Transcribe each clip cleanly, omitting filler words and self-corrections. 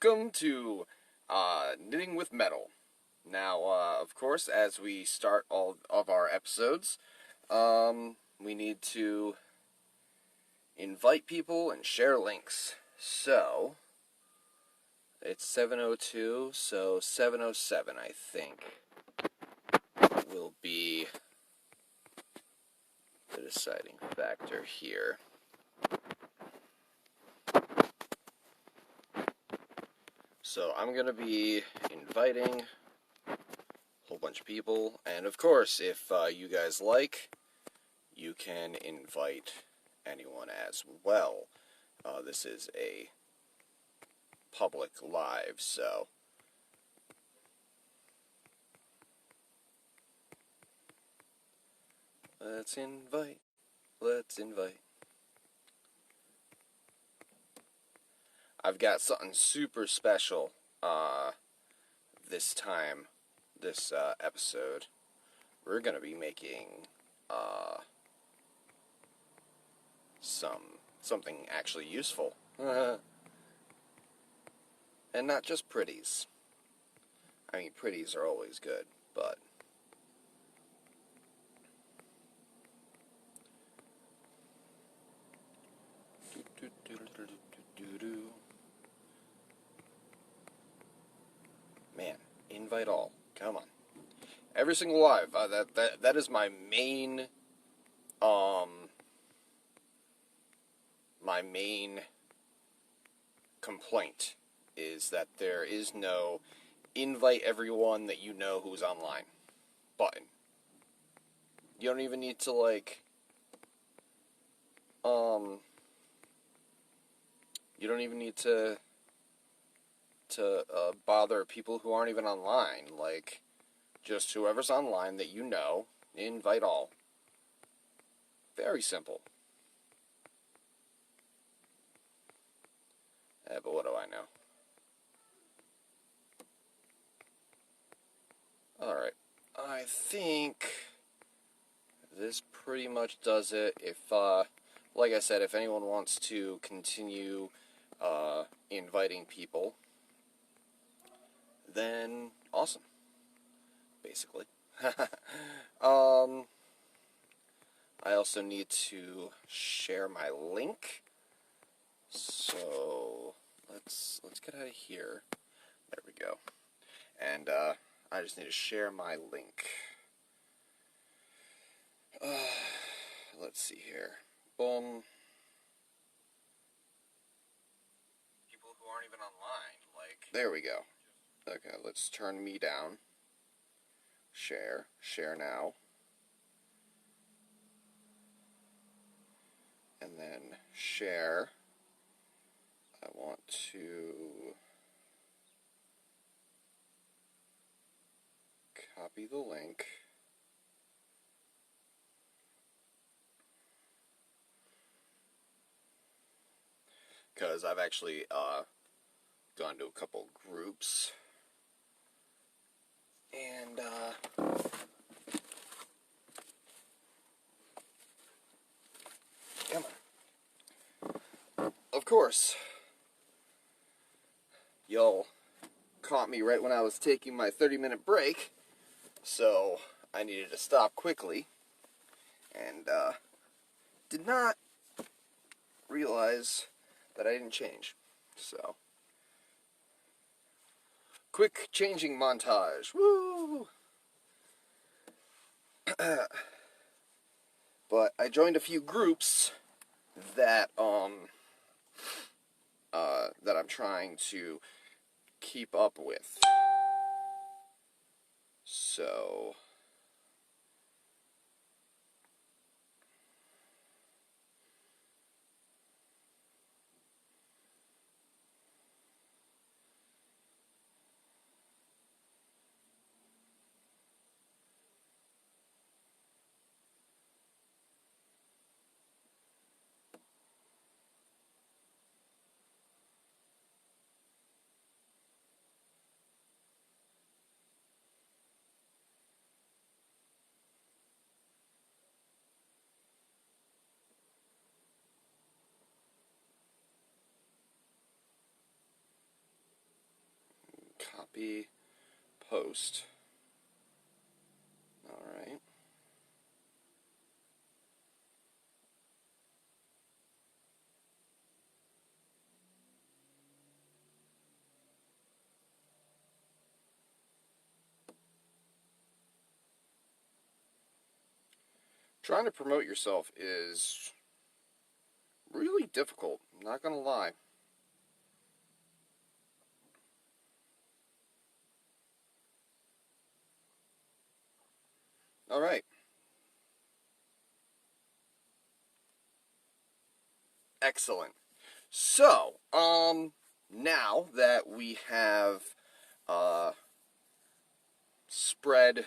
welcome to Knitting with Metal. Now, of course, as we start all of our episodes, we need to invite people and share links. So, it's 7:02, so 7:07, I think, will be the deciding factor here. So I'm going to be inviting a whole bunch of people, and of course, if you guys like, you can invite anyone as well. This is a public live, so let's invite. I've got something super special this time, this episode. We're going to be making something actually useful. And not just pretties. I mean, pretties are always good, but man, invite all. Come on. Every single live. That is my main complaint, is that there is no invite everyone that you know who's online button. You don't even need to you don't even need to bother people who aren't even online. Like, just whoever's online that you know, invite all. Very simple. But what do I know? Alright, I think this pretty much does it. If, like I said, if anyone wants to continue inviting people, then awesome, basically. I also need to share my link, so let's get out of here. There we go. And I just need to share my link. Let's see here. Boom. People who aren't even online, there we go. Okay, let's turn me down. Share now. And then share. I want to copy the link. Because I've actually gone to a couple groups, and come on. Of course, y'all caught me right when I was taking my 30-minute break, so I needed to stop quickly, and did not realize that I didn't change. So, quick changing montage. Woo! But I joined a few groups that that I'm trying to keep up with. So, copy, post. Alright. Trying to promote yourself is really difficult, I'm not gonna lie. Alright. Excellent. So, now that we have, spread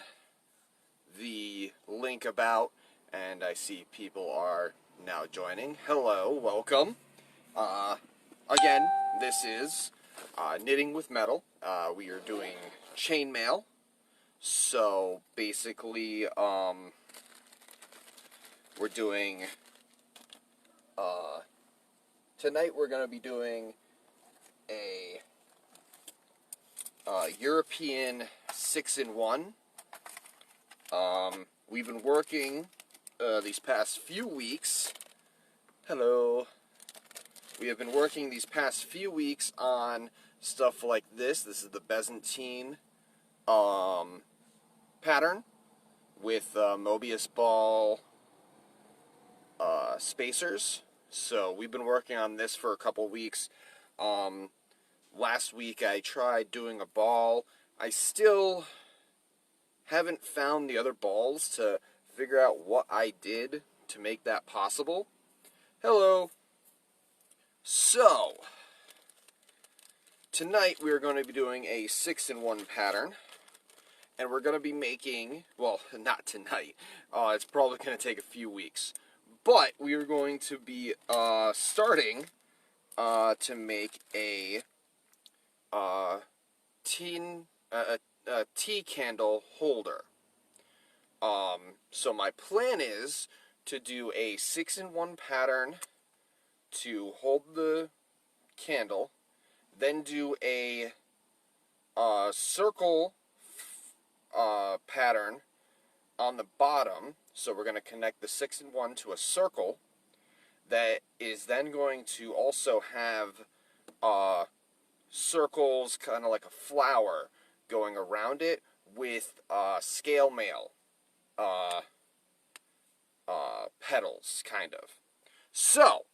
the link about, and I see people are now joining. Hello, welcome. Again, this is Knitting with Metal. We are doing chainmail. So basically, we're doing, tonight we're going to be doing a European 6-in-1. We've been working these past few weeks. Hello. We have been working these past few weeks on stuff like this. This is the Byzantine pattern with Mobius ball spacers. So we've been working on this for a couple weeks. Last week I tried doing a ball. I still haven't found the other balls to figure out what I did to make that possible. Hello. So, tonight we are going to be doing a 6-in-1 pattern. And we're going to be making, well, not tonight. It's probably going to take a few weeks. But we are going to be starting to make a tea candle holder. So my plan is to do a 6-in-1 pattern to hold the candle, then do a circle pattern on the bottom. So we're going to connect the 6-in-1 to a circle that is then going to also have circles, kind of like a flower, going around it with scale mail petals, kind of. So,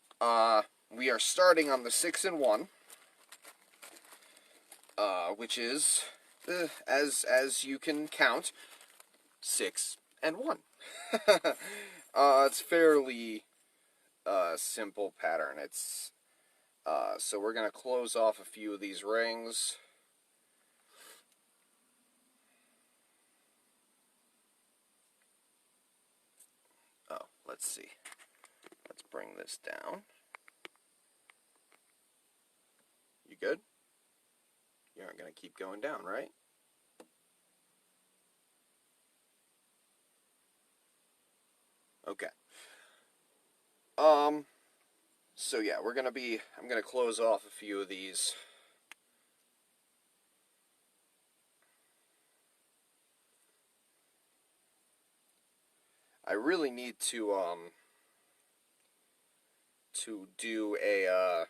we are starting on the 6-in-1, which is, as you can count, 6 and 1. It's fairly simple pattern. It's so we're gonna close off a few of these rings. Oh, let's see. Let's bring this down. You good? You aren't gonna keep going down, right? Okay. So yeah, I'm gonna close off a few of these. I really need to do a,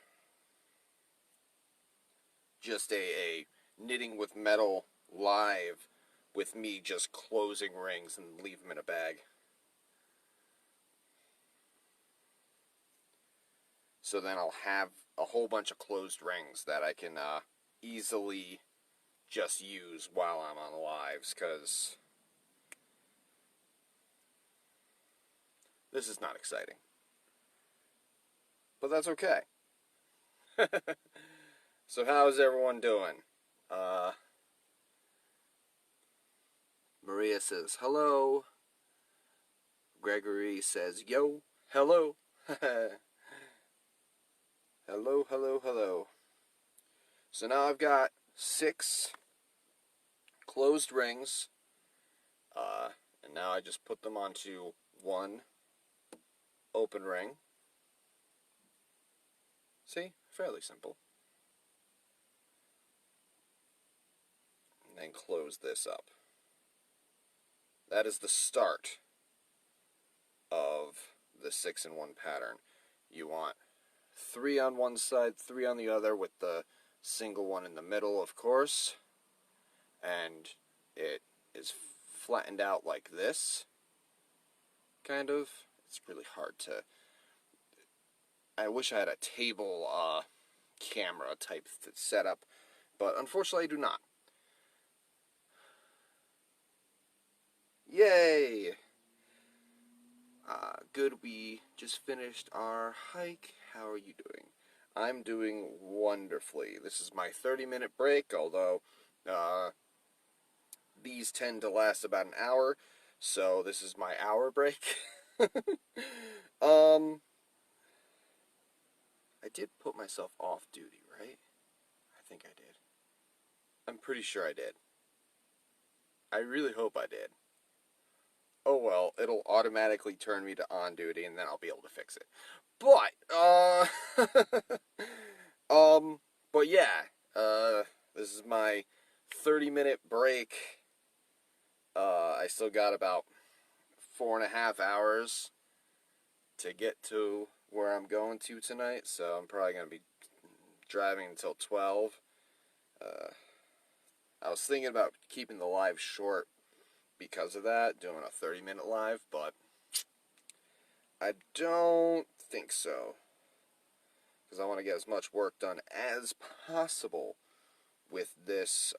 just a Knitting with Metal live with me just closing rings and leave them in a bag. So then I'll have a whole bunch of closed rings that I can easily just use while I'm on lives, because this is not exciting. But that's okay. So how's everyone doing? Maria says hello. Gregory says yo. Hello. Hello, hello, hello. So now I've got 6 closed rings, and now I just put them onto one open ring. See? Fairly simple. and close this up. That is the start of the 6-in-1 pattern. You want 3 on one side, 3 on the other, with the single one in the middle, of course. And it is flattened out like this, kind of. It's really hard to... I wish I had a table camera type setup, but unfortunately I do not. Yay! Good, we just finished our hike. How are you doing? I'm doing wonderfully. This is my 30-minute break, although these tend to last about an hour, so this is my hour break. I did put myself off duty, right? I think I did. I'm pretty sure I did. I really hope I did. Oh well, it'll automatically turn me to on duty, and then I'll be able to fix it. But, but yeah, this is my 30-minute break. I still got about 4.5 hours to get to where I'm going to tonight, so I'm probably going to be driving until 12. I was thinking about keeping the live short because of that, doing a 30-minute live, but I don't think so, because I want to get as much work done as possible with this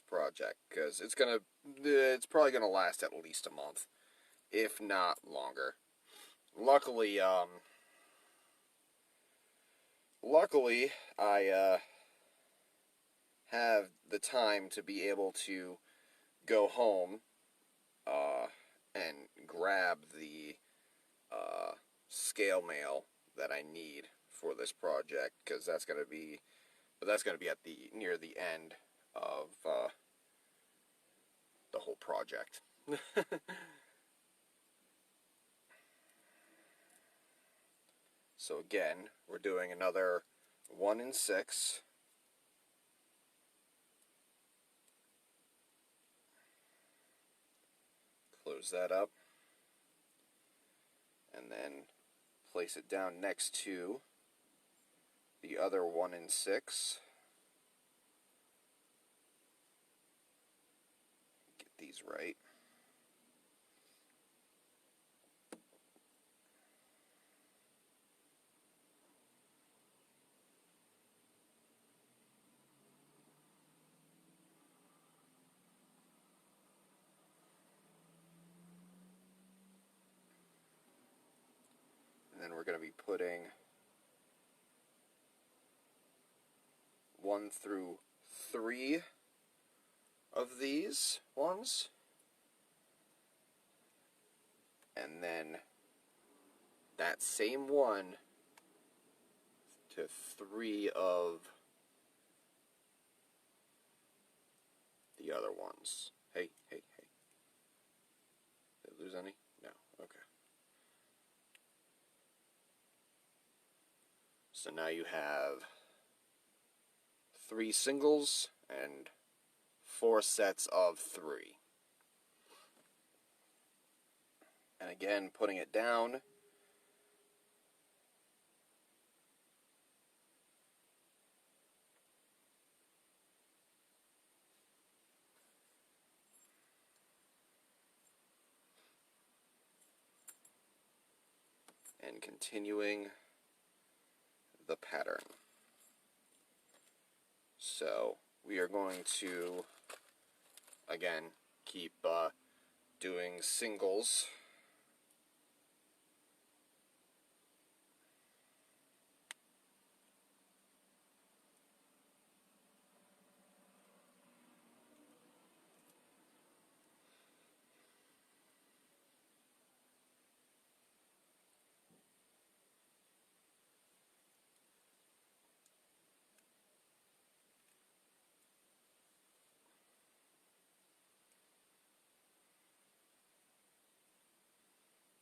project, because it's probably gonna last at least a month, if not longer. Luckily I have the time to be able to go home and grab the scale mail that I need for this project, because that's gonna be at near the end of the whole project. So again, we're doing another 1 in 6. Close that up, and then place it down next to the other 1 in 6. Get these right. And then we're going to be putting 1 through 3 of these ones, and then that same one to 3 of the other ones. Hey. Did I lose any? No. Okay. So now you have 3 singles and 4 sets of 3. And again, putting it down. And continuing the pattern. So we are going to, again, keep doing singles.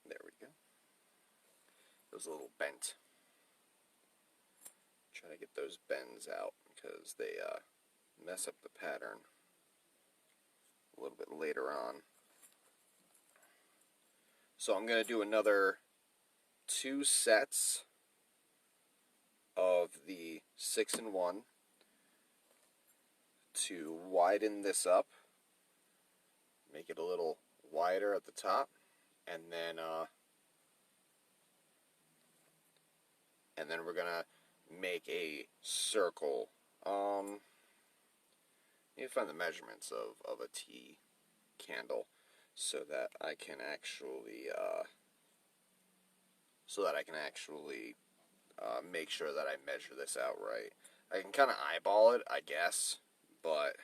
There we go. It was a little bent. Try to get those bends out. because they mess up the pattern a little bit later on. So I'm going to do another 2 sets of the 6-in-1 to widen this up, make it a little wider at the top, and then we're gonna make a circle. Need to find the measurements of a tea candle so that I can actually make sure that I measure this out right. I can kind of eyeball it, I guess, but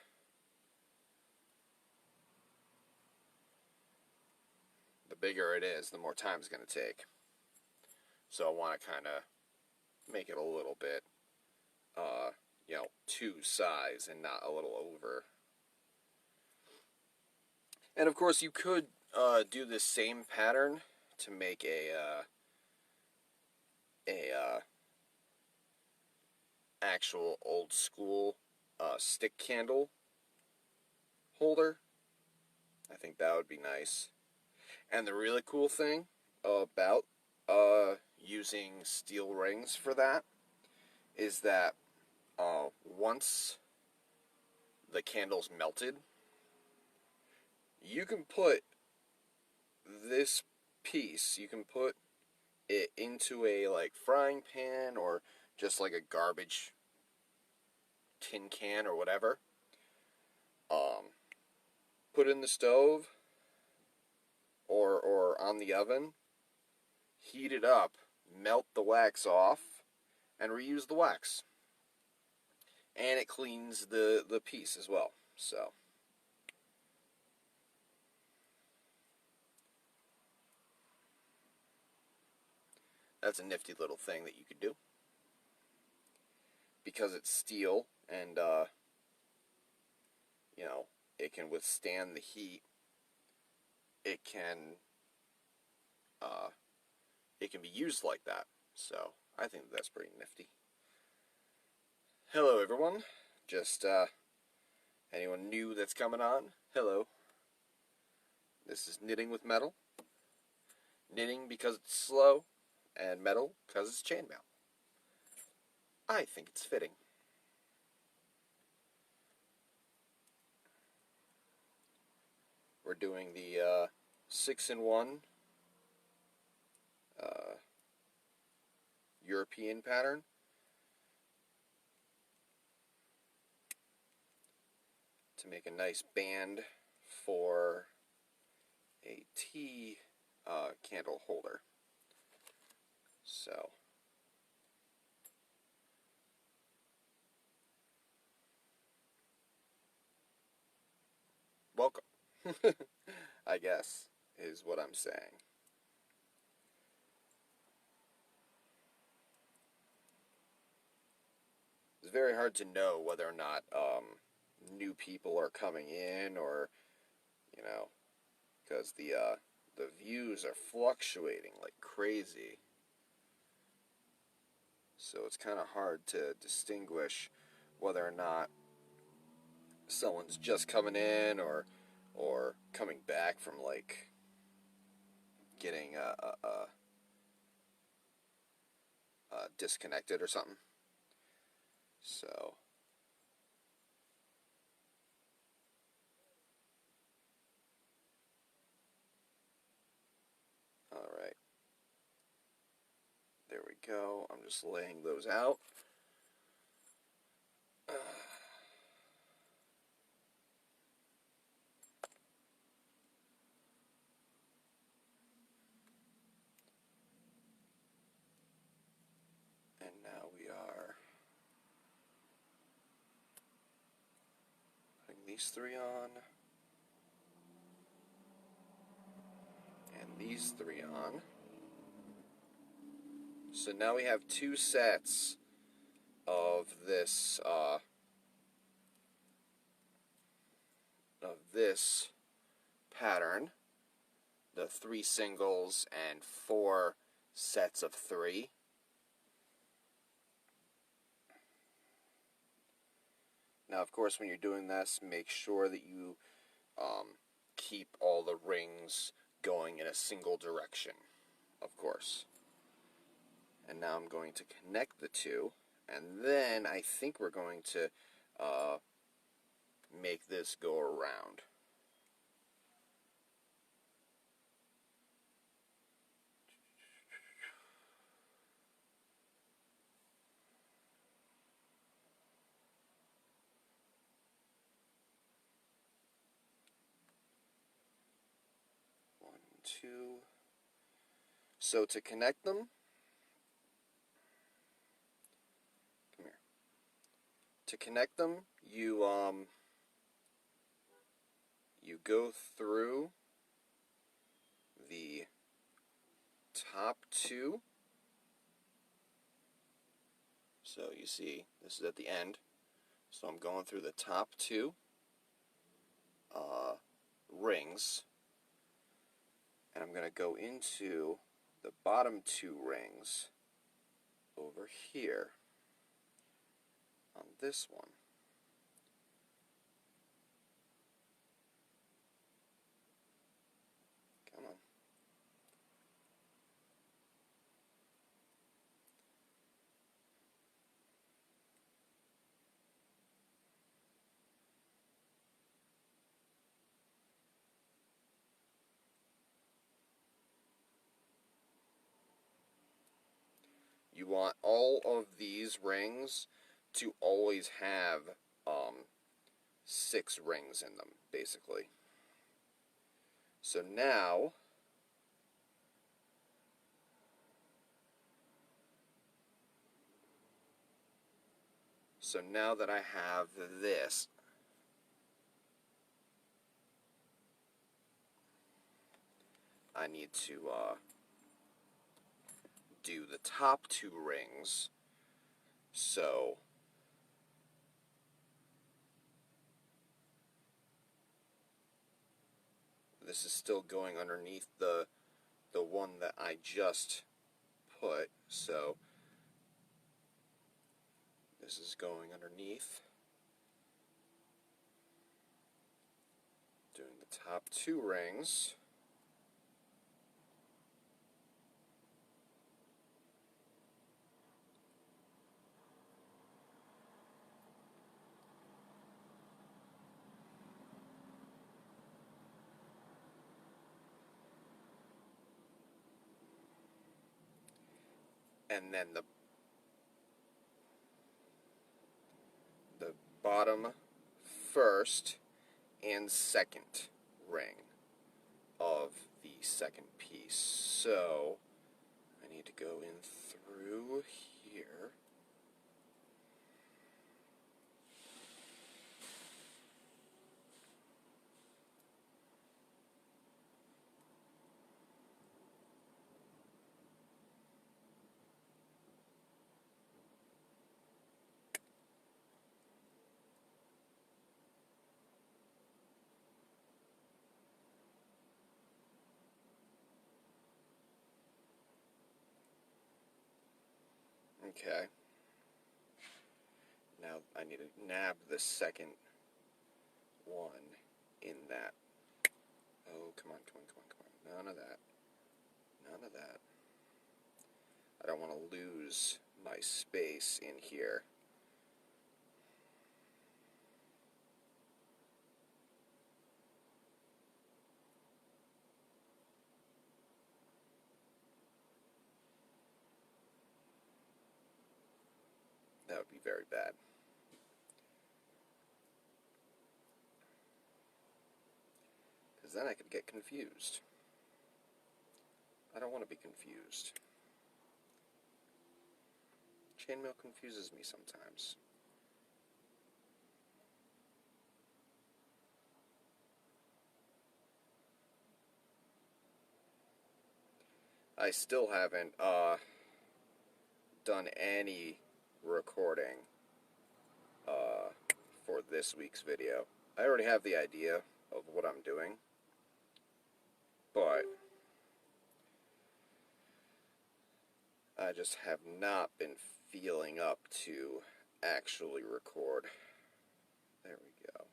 the bigger it is, the more time it's going to take. So I want to kind of make it a little bit, to size and not a little over. And of course, you could do this same pattern to make a actual old school stick candle holder. I think that would be nice. And the really cool thing about using steel rings for that is that once the candle's melted, you can put this piece, you can put it into a frying pan or just like a garbage tin can or whatever. Put it in the stove or on the oven, heat it up, melt the wax off, and reuse the wax. And it cleans the piece as well. So that's a nifty little thing that you could do. Because it's steel and it can withstand the heat. It can be used like that. So I think that's pretty nifty. Hello everyone. Just anyone new that's coming on, hello. This is Knitting with Metal. Knitting because it's slow, and metal because it's chainmail. I think it's fitting. We're doing the 6-in-1 European pattern. To make a nice band for a tea candle holder. So welcome, I guess, is what I'm saying. It's very hard to know whether or not new people are coming in, or because the views are fluctuating like crazy. So it's kind of hard to distinguish whether or not someone's just coming in or coming back from getting disconnected or something. So alright, there we go. I'm just laying those out. And now we are putting these 3 on, and these 3 on. So now we have 2 sets of this pattern, the 3 singles and 4 sets of 3. Now, of course, when you're doing this, make sure that you keep all the rings going in a single direction, of course. And now I'm going to connect the two, and then I think we're going to make this go around. One, two. So to connect them, come here. To connect them, you go through the top two. So you see, this is at the end. So I'm going through the top two rings, and I'm going to go into the bottom two rings over here on this one. Come on. You want all of these rings to always have 6 rings in them, basically. So now, that I have this, I need to do the top 2 rings. So this is still going underneath the one that I just put. So this is going underneath, doing the top 2 rings. And then the bottom first and second ring of the second piece. So I need to go in through here. Okay. Now I need to nab the second one in that. Oh, come on, come on, come on, come on. None of that. None of that. I don't want to lose my space in here. That would be very bad. Because then I could get confused. I don't want to be confused. Chainmail confuses me sometimes. I still haven't done any recording for this week's video. I already have the idea of what I'm doing, but I just have not been feeling up to actually record. There we go.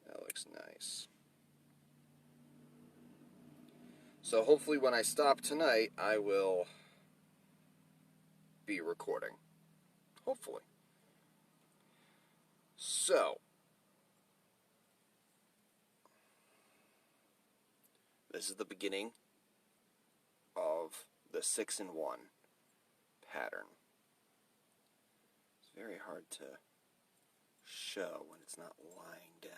That looks nice. So hopefully when I stop tonight, I will be recording. Hopefully. So, this is the beginning of the 6-in-1 pattern. It's very hard to show when it's not lying down.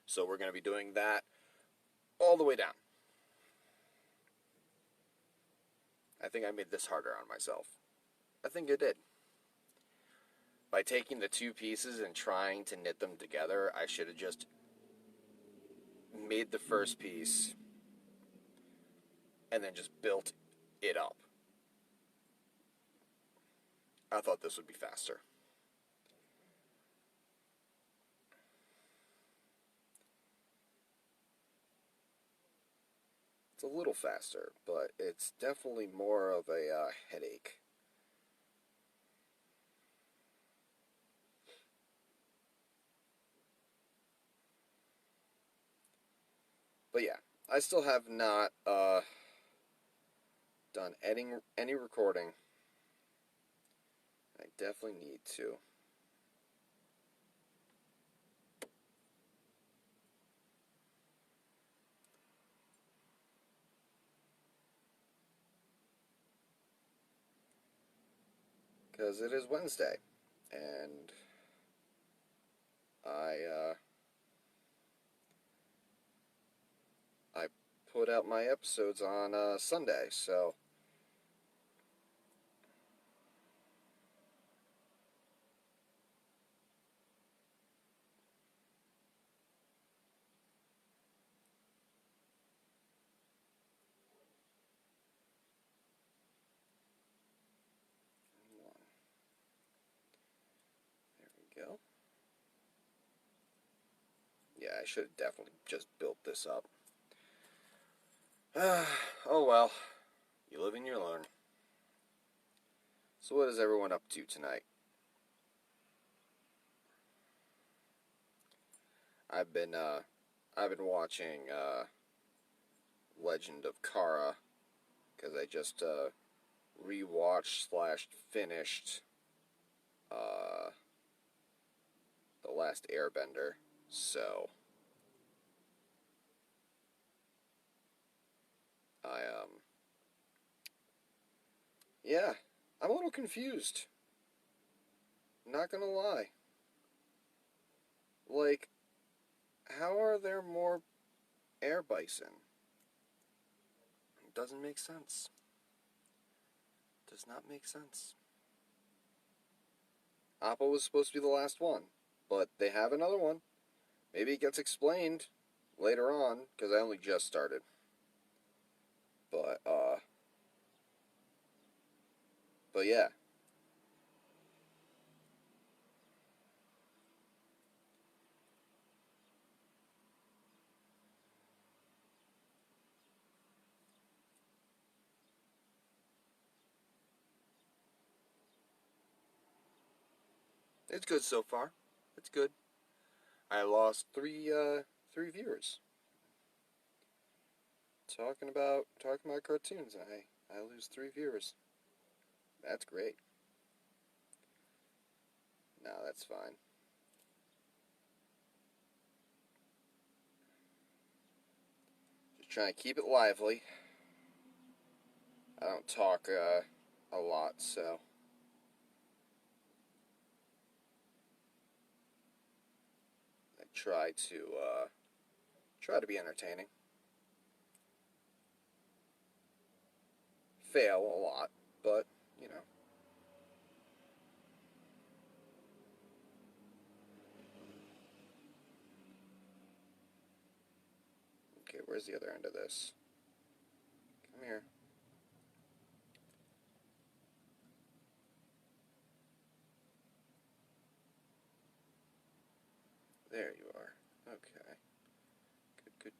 So we're going to be doing that all the way down. I think I made this harder on myself. I think I did. By taking the two pieces and trying to knit them together, I should have just made the first piece and then just built it up. I thought this would be faster. It's a little faster, but it's definitely more of a headache. But yeah, I still have not done any recording. I definitely need to. Because it is Wednesday, and I put out my episodes on Sunday, so there we go. Yeah, I should have definitely just built this up. Oh well, you live and you learn. So what is everyone up to tonight? I've been watching Legend of Korra because I just rewatched / finished The Last Airbender. So yeah, I'm a little confused. Not gonna lie. Like, how are there more air bison? It doesn't make sense. Does not make sense. Appa was supposed to be the last one, but they have another one. Maybe it gets explained later on, because I only just started. But yeah. It's good so far. It's good. I lost three viewers. Talking about cartoons, I lose 3 viewers. That's great. No, that's fine. Just trying to keep it lively. I don't talk a lot, so I try to be entertaining. Fail a lot, but you know. Okay, where's the other end of this? Come here. There you are. Okay. Good.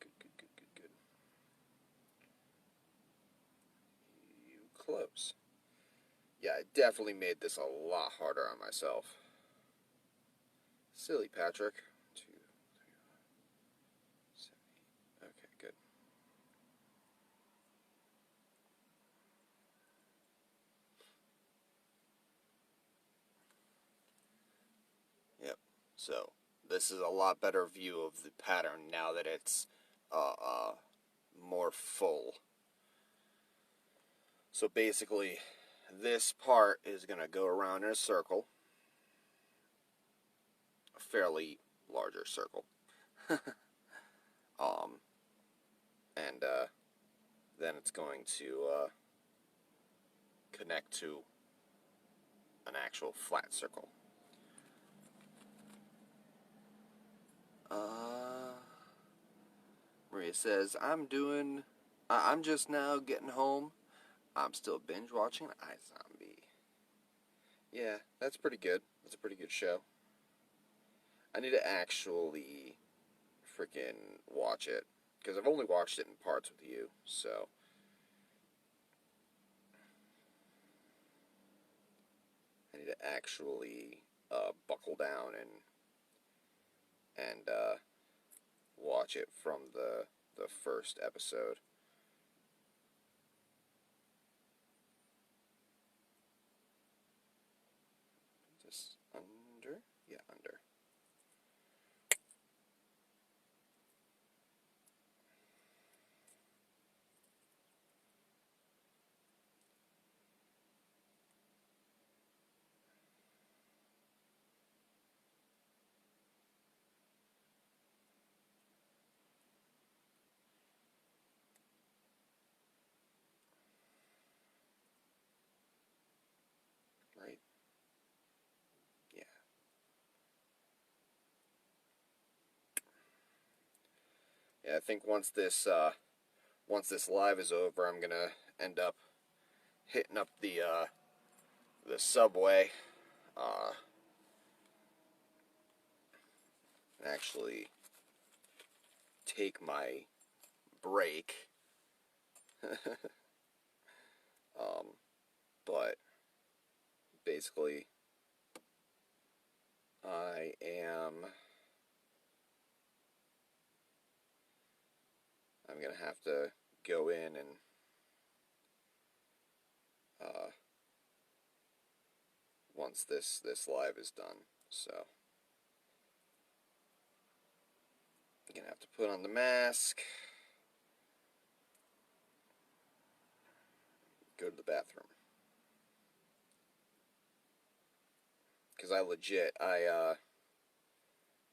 You close. Yeah, I definitely made this a lot harder on myself. Silly Patrick. 2, 3, 7, 8. Okay, good. Yep. So this is a lot better view of the pattern now that it's more full. So basically, this part is going to go around in a circle, a fairly larger circle. And then it's going to connect to an actual flat circle. Maria says, I'm just now getting home. I'm still binge watching iZombie. Yeah, that's pretty good. That's a pretty good show. I need to actually freaking watch it, because I've only watched it in parts with you, so I need to actually buckle down and watch it from the first episode. Just under? Yeah, under. Right? Yeah. Yeah, I think once this live is over, I'm gonna end up hitting up the subway, and actually take my break. But basically, I'm gonna have to go in and once this live is done. So I'm gonna have to put on the mask, go to the bathroom, because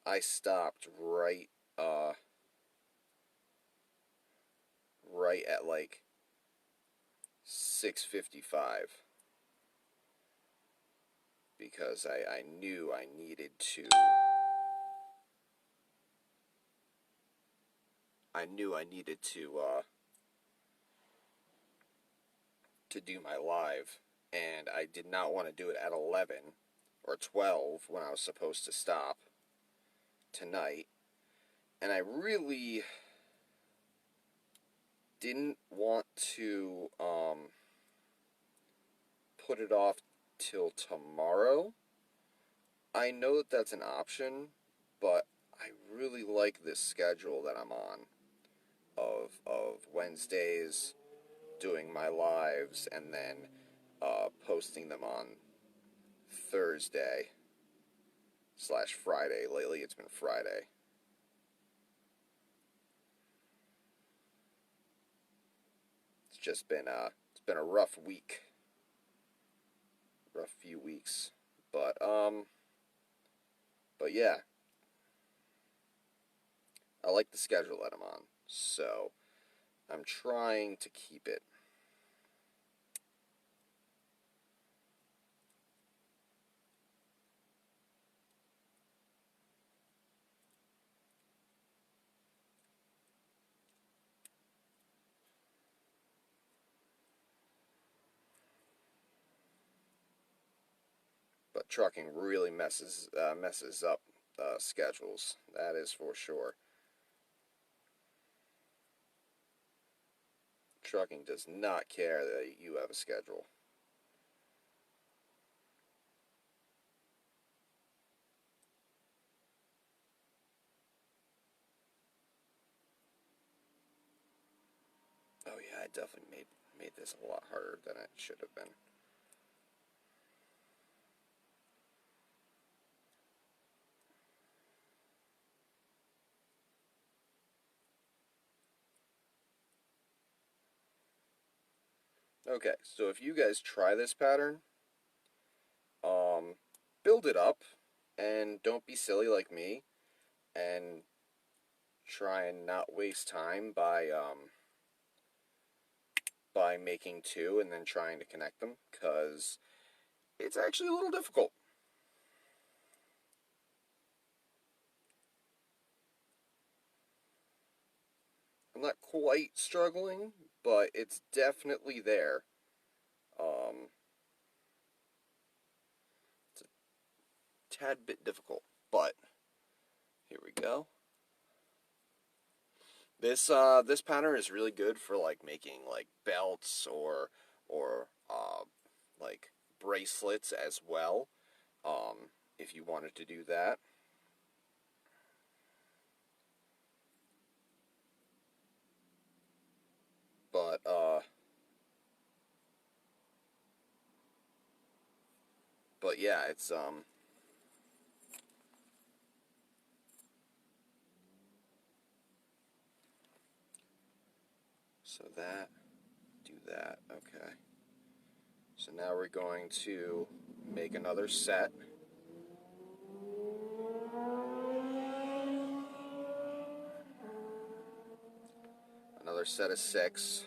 I stopped right at like 6:55, because I knew I needed to. I knew I needed to do my live, and I did not want to do it at 11 or 12 when I was supposed to stop tonight, and I really didn't want to put it off till tomorrow. I know that that's an option, but I really like this schedule that I'm on of Wednesdays doing my lives and then posting them on Thursday / Friday. Lately it's been Friday. It's been a rough few weeks, but yeah, I like the schedule that I'm on, so I'm trying to keep it. But trucking really messes up schedules. That is for sure. Trucking does not care that you have a schedule. Oh yeah, I definitely made this a lot harder than it should have been. Okay, so if you guys try this pattern, build it up, and don't be silly like me, and try and not waste time by making two and then trying to connect them, because it's actually a little difficult. I'm not quite struggling, but it's definitely there. Um, it's a tad bit difficult, but here we go. This pattern is really good for like making like belts or like bracelets as well. If you wanted to do that. But yeah, it's so that do that. Okay. So now we're going to make another set. Another set of 6.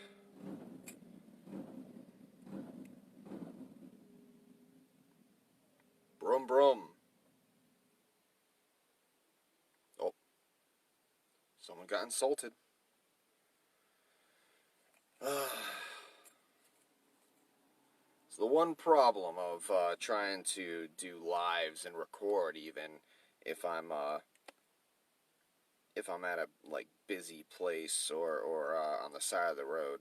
Brum brum. Oh, someone got insulted. It's the one problem of trying to do lives and record, even if I'm at a like busy place or on the side of the road.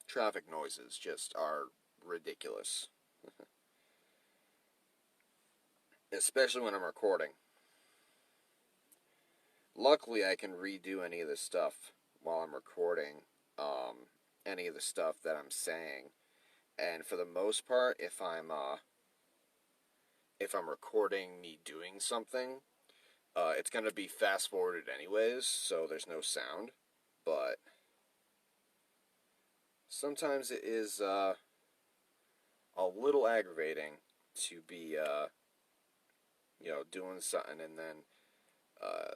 Traffic noises just are ridiculous, especially when I'm recording. Luckily, I can redo any of the stuff while I'm recording, any of the stuff that I'm saying, and for the most part, if I'm recording me doing something, it's gonna be fast forwarded anyways, so there's no sound. But sometimes it is a little aggravating to be doing something and then uh,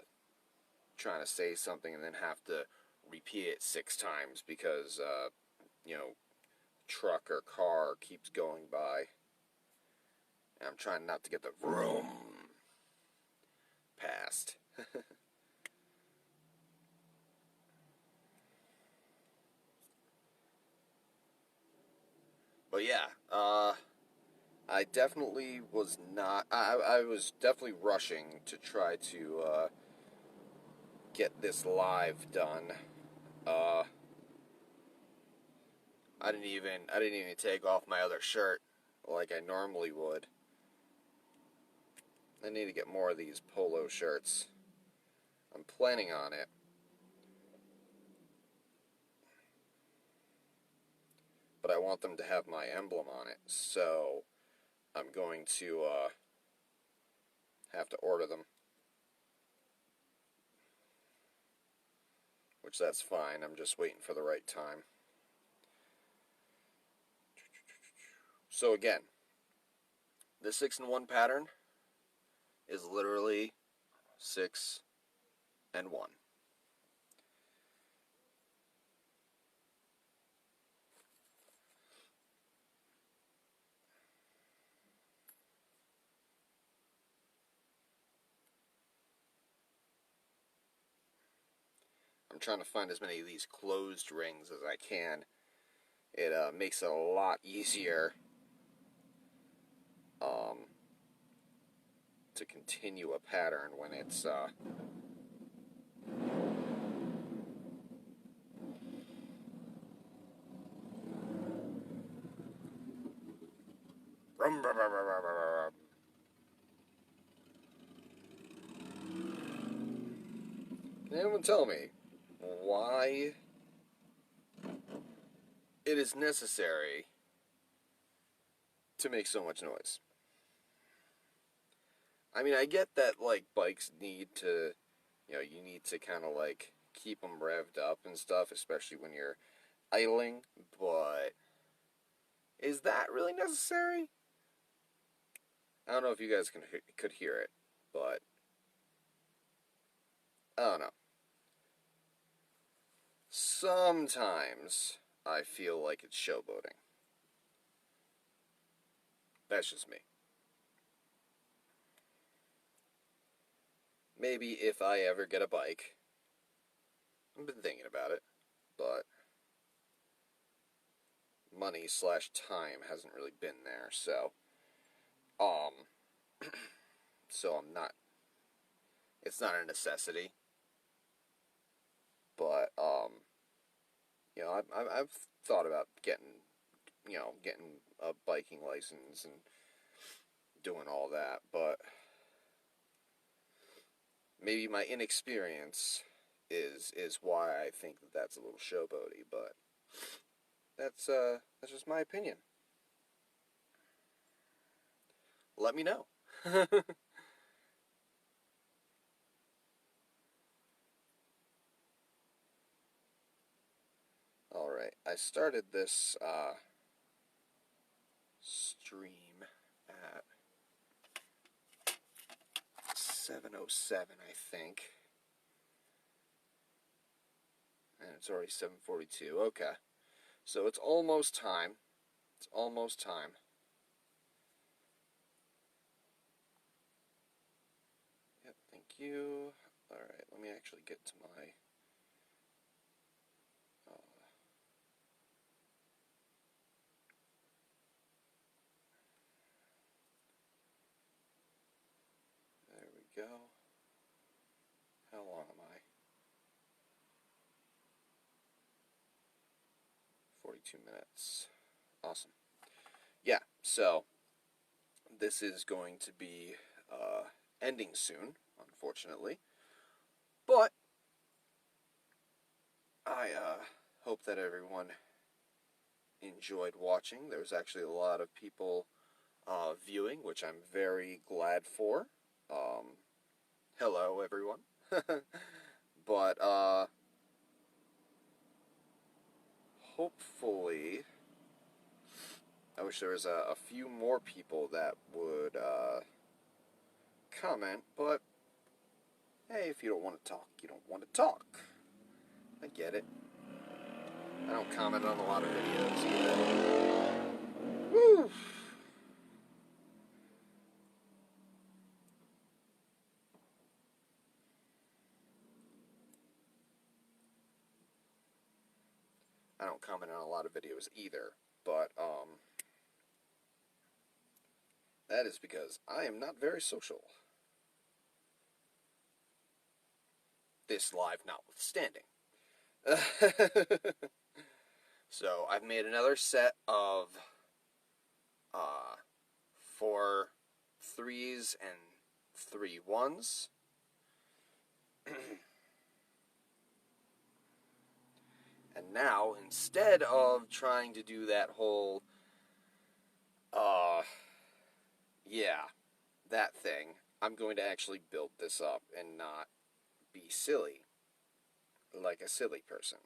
trying to say something and then have to repeat it 6 times because you know truck or car keeps going by. And I'm trying not to get the vroom past. But yeah, I definitely was not. I was definitely rushing to try to get this live done. Uh, I didn't even take off my other shirt like I normally would. I need to get more of these polo shirts. I'm planning on it. But I want them to have my emblem on it, so I'm going to have to order them. Which that's fine, I'm just waiting for the right time. So again, the 6-in-1 pattern is literally 6 and 1. I'm trying to find as many of these closed rings as I can. It makes it a lot easier um, to continue a pattern when it's Anyone tell me why it is necessary to make so much noise? I mean, I get that, like, bikes need to, you need to kind of, like, keep them revved up and stuff, especially when you're idling, but is that really necessary? I don't know if you guys could hear it, but I don't know. Sometimes I feel like it's showboating. That's just me. Maybe if I ever get a bike. I've been thinking about it, but money/time hasn't really been there, so um so I'm not, it's not a necessity, but I've thought about getting a biking license and doing all that, but maybe my inexperience is why I think that that's a little showboaty, but that's just my opinion. Let me know. Alright, I started this stream at 7:07, I think. And it's already 7:42. Okay. So it's almost time. It's almost time. Yep, thank you. Alright, let me actually get to my there we go. How long am I? 42 minutes. Awesome. Yeah, so this is going to be ending soon, unfortunately. But I hope that everyone enjoyed watching. There was actually a lot of people viewing, which I'm very glad for. Hello, everyone. But hopefully, I wish there was a few more people that would comment, but hey, if you don't want to talk, you don't want to talk. I get it. I don't comment on a lot of videos either. Woo! I don't comment on a lot of videos either, but that is because I am not very social. This live notwithstanding. So I've made another set of 4 3s and 3 1s. And now, instead of trying to do that whole, yeah, that thing, I'm going to actually build this up and not be silly, like a silly person.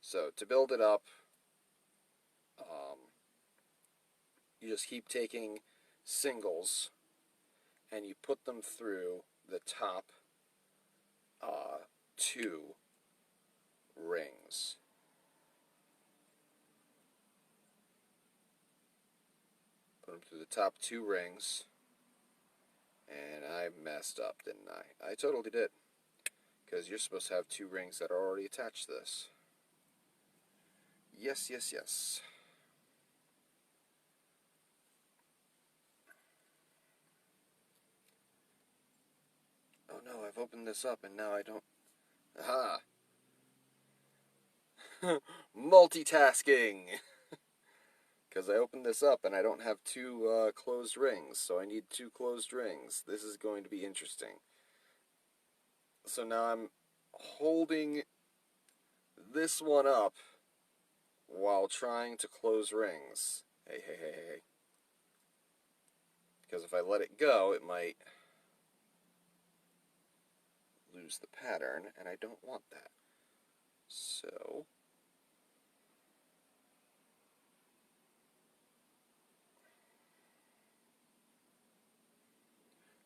So, to build it up, you just keep taking singles and you put them through the top 2 rings. Put them through the top 2 rings, and I messed up, didn't I? I totally did, because you're supposed to have 2 rings that are already attached to this. Yes, yes, yes. Oh no, I've opened this up and now I don't... Aha! Multitasking! Because I opened this up and I don't have 2 closed rings, so I need 2 closed rings. This is going to be interesting. So now I'm holding this one up while trying to close rings. Hey, hey, hey, hey, hey. Because if I let it go, it might lose the pattern, and I don't want that. So,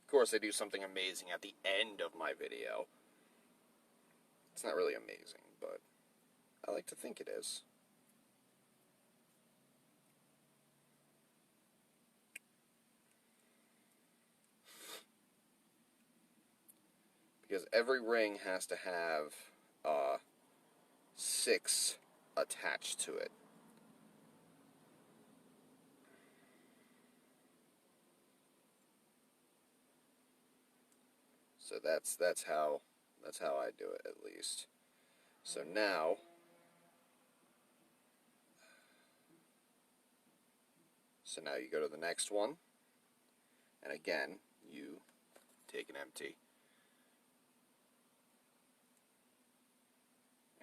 of course, I do something amazing at the end of my video. It's not really amazing, but I like to think it is. Because every ring has to have 6 attached to it. So that's how I do it, at least. So now you go to the next one, and again you take an empty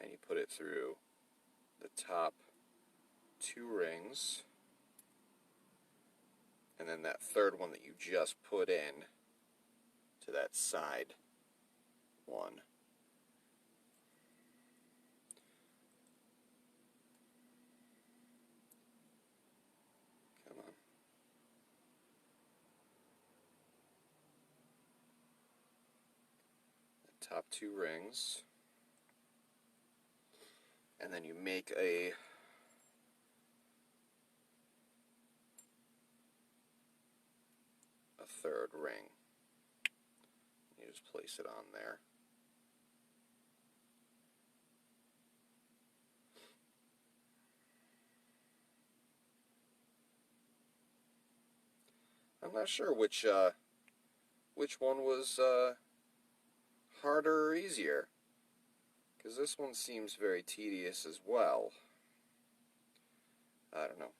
and you put it through the top 2 rings, and then that third one that you just put in to that side one. Come on. The top 2 rings, and then you make a third ring. You just place it on there. I'm not sure which one was harder or easier, because this one seems very tedious as well. I don't know.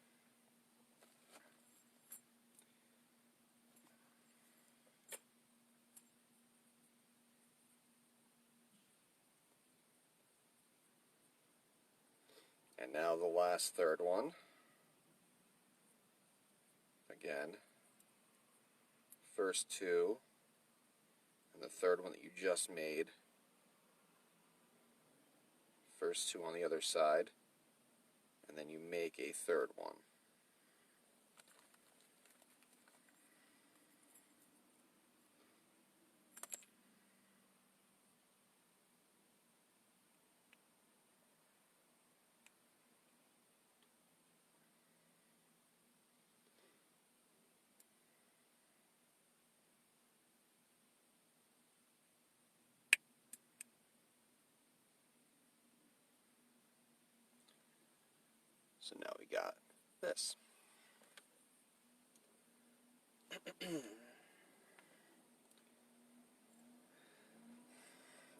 And now the last third one. Again, first 2, and the third one that you just made. First 2 on the other side, and then you make a third one. So now we got this.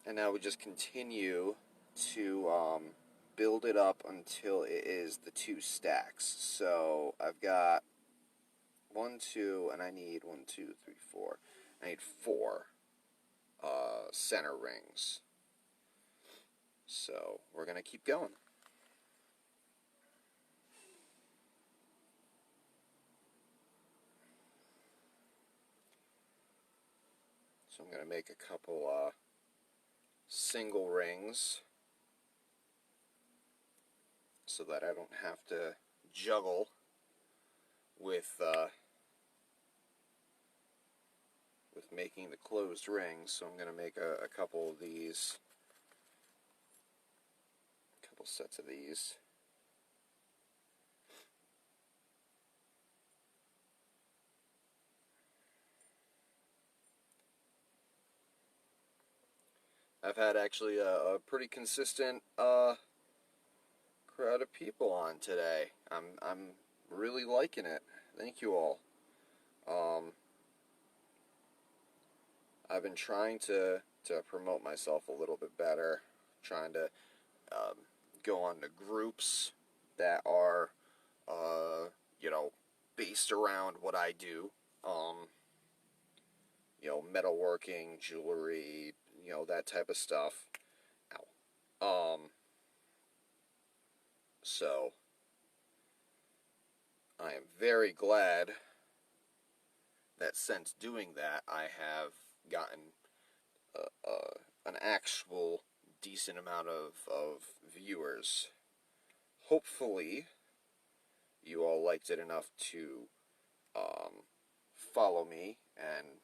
And now we just continue to build it up until it is the 2 stacks. So I've got 1, 2, and I need 1, 2, 3, 4. I need 4 center rings. So we're going to keep going. So I'm going to make a couple single rings so that I don't have to juggle with making the closed rings. So I'm going to make a couple of these, a couple sets of these. I've had actually a pretty consistent crowd of people on today. I'm really liking it. Thank you all. I've been trying to promote myself a little bit better, trying to go on to groups that are based around what I do. Metalworking, jewelry, that type of stuff. Ow. So I am very glad that since doing that, I have gotten an actual decent amount of viewers. Hopefully, you all liked it enough to follow me and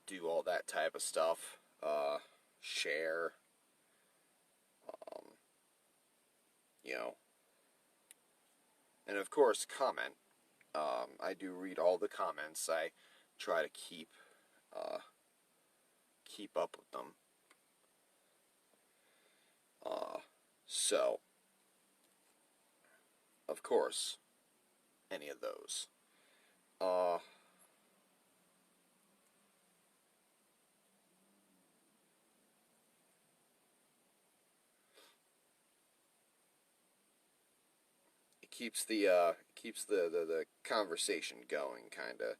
do all that type of stuff. Share, um, you know, and of course, comment. I do read all the comments. I try to keep up with them. So, of course, any of those. It keeps the conversation going, kinda.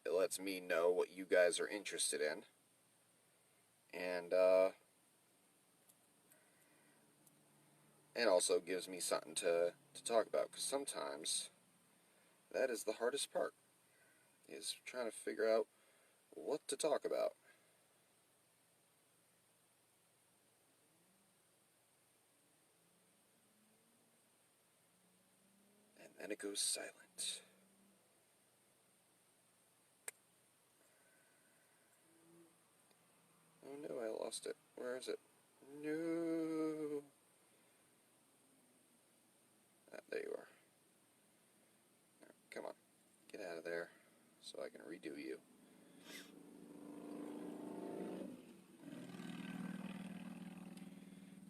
It lets me know what you guys are interested in, and also gives me something to talk about, because sometimes that is the hardest part, is trying to figure out what to talk about. And then it goes silent. Oh no, I lost it. Where is it? No. Ah, there you are. Come on. Get out of there so I can redo you.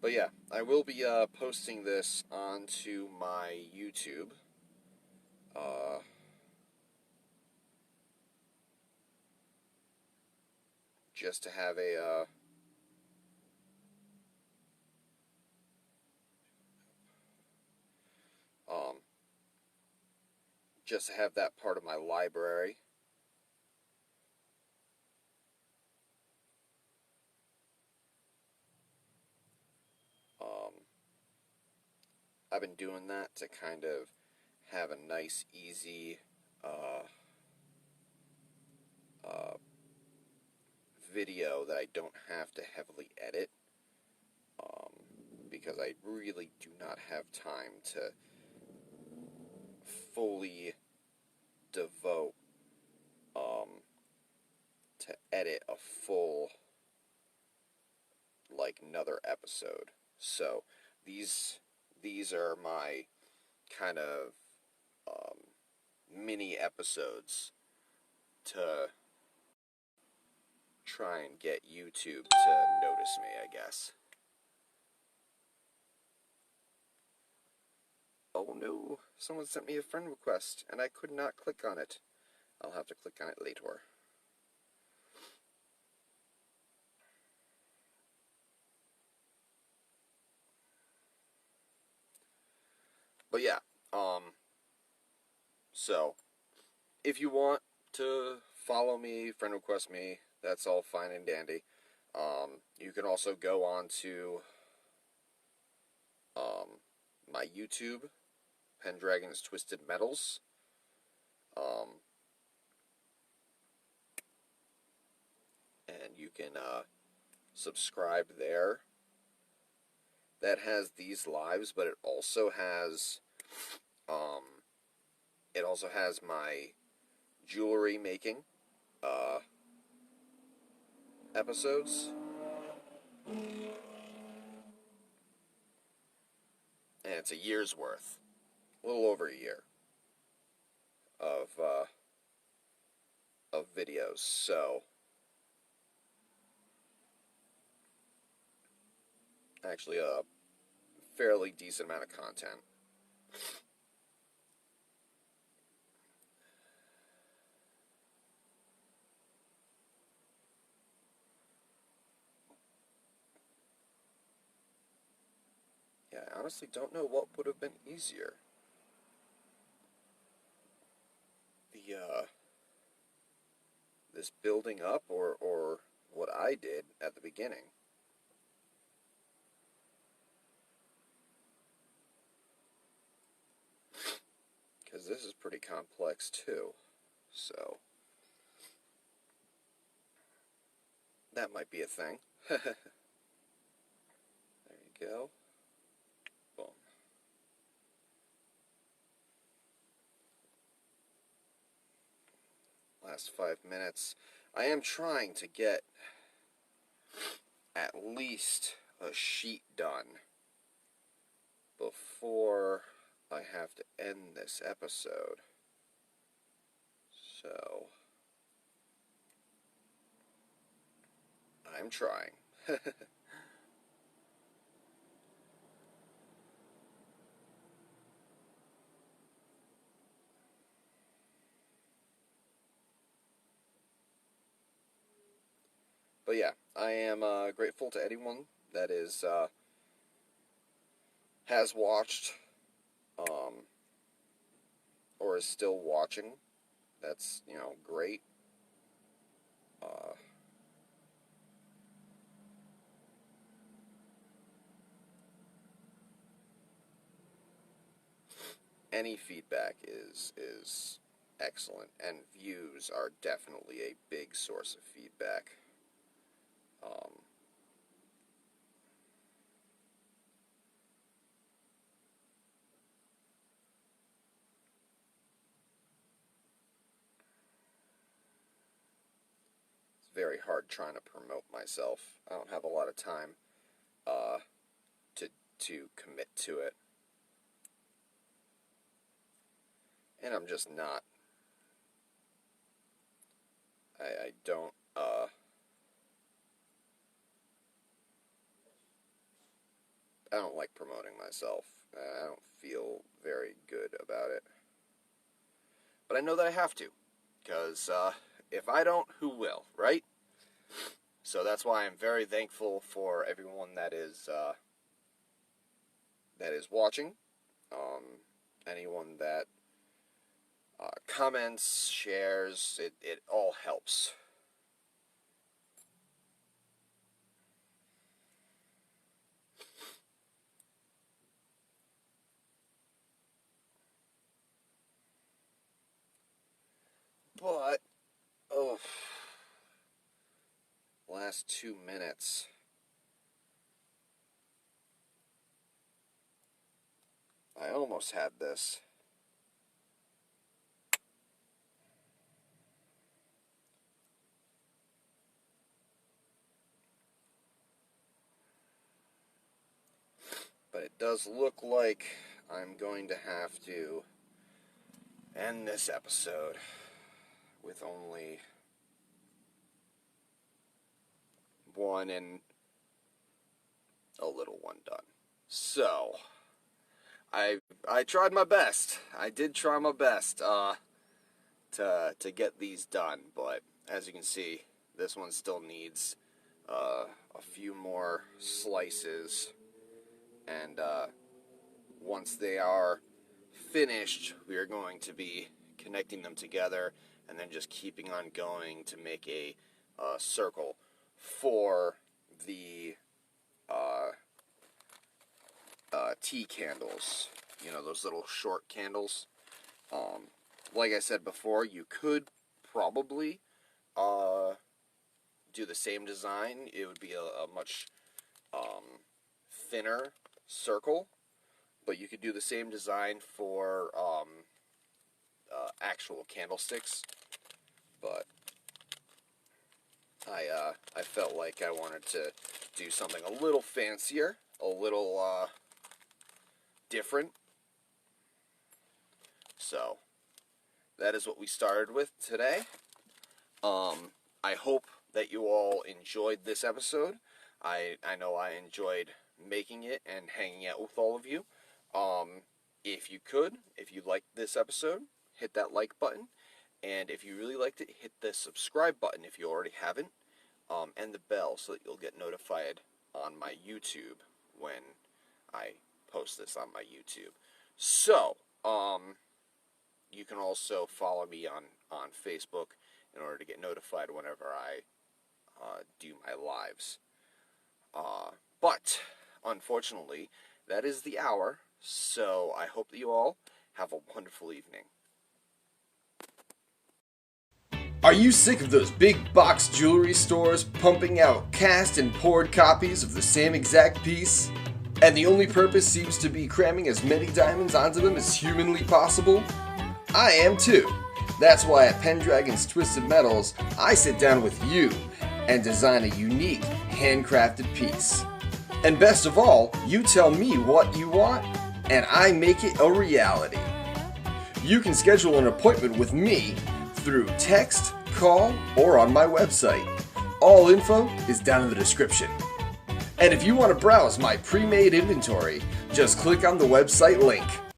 But yeah, I will be posting this onto my YouTube. Just to have just to have that part of my library. I've been doing that to kind of have a nice, easy video that I don't have to heavily edit, because I really do not have time to fully devote to edit a full, like, another episode. So these are my kind of mini episodes to try and get YouTube to notice me, I guess. Oh no, someone sent me a friend request and I could not click on it. I'll have to click on it later. But yeah, so if you want to follow me, friend request me, that's all fine and dandy. You can also go on to my YouTube, Pendragon's Twisted Metals. And you can subscribe there. That has these lives, but it also has my jewelry making episodes. And it's a year's worth, a little over a year of videos. So actually a fairly decent amount of content. Yeah, I honestly don't know what would have been easier. The this building up or what I did at the beginning. Because this is pretty complex too. So that might be a thing. There you go. Boom. Last 5 minutes. I am trying to get at least a sheet done before I have to end this episode. So I'm trying. But yeah, I am grateful to anyone that is has watched or is still watching. That's, great. Any feedback is excellent, and views are definitely a big source of feedback. It's very hard trying to promote myself. I don't have a lot of time to commit to it, and I'm just not. I don't. I don't like promoting myself. I don't feel very good about it. But I know that I have to, because if I don't, who will, right? So that's why I'm very thankful for everyone that is watching. Anyone that comments, shares, it all helps. But, last 2 minutes. I almost had this. But it does look like I'm going to have to end this episode with only one and a little one done. So, I tried my best. I did try my best to get these done, but as you can see, this one still needs a few more slices, and once they are finished, we are going to be connecting them together and then just keeping on going to make a circle for the tea candles. Those little short candles. Like I said before, you could probably do the same design. It would be a much thinner circle, but you could do the same design for actual candlesticks. But I felt like I wanted to do something a little fancier, a little different. So that is what we started with today. I hope that you all enjoyed this episode. I know I enjoyed making it and hanging out with all of you. If you liked this episode, hit that like button. And if you really liked it, hit the subscribe button if you already haven't. And the bell so that you'll get notified on my YouTube when I post this on my YouTube. So, you can also follow me on Facebook in order to get notified whenever I do my lives. But unfortunately, that is the hour, so I hope that you all have a wonderful evening. Are you sick of those big box jewelry stores pumping out cast and poured copies of the same exact piece? And the only purpose seems to be cramming as many diamonds onto them as humanly possible? I am too. That's why at Pendragon's Twisted Metals, I sit down with you and design a unique, handcrafted piece. And best of all, you tell me what you want, and I make it a reality. You can schedule an appointment with me through text, call, or on my website. All info is down in the description. And if you want to browse my pre-made inventory, just click on the website link.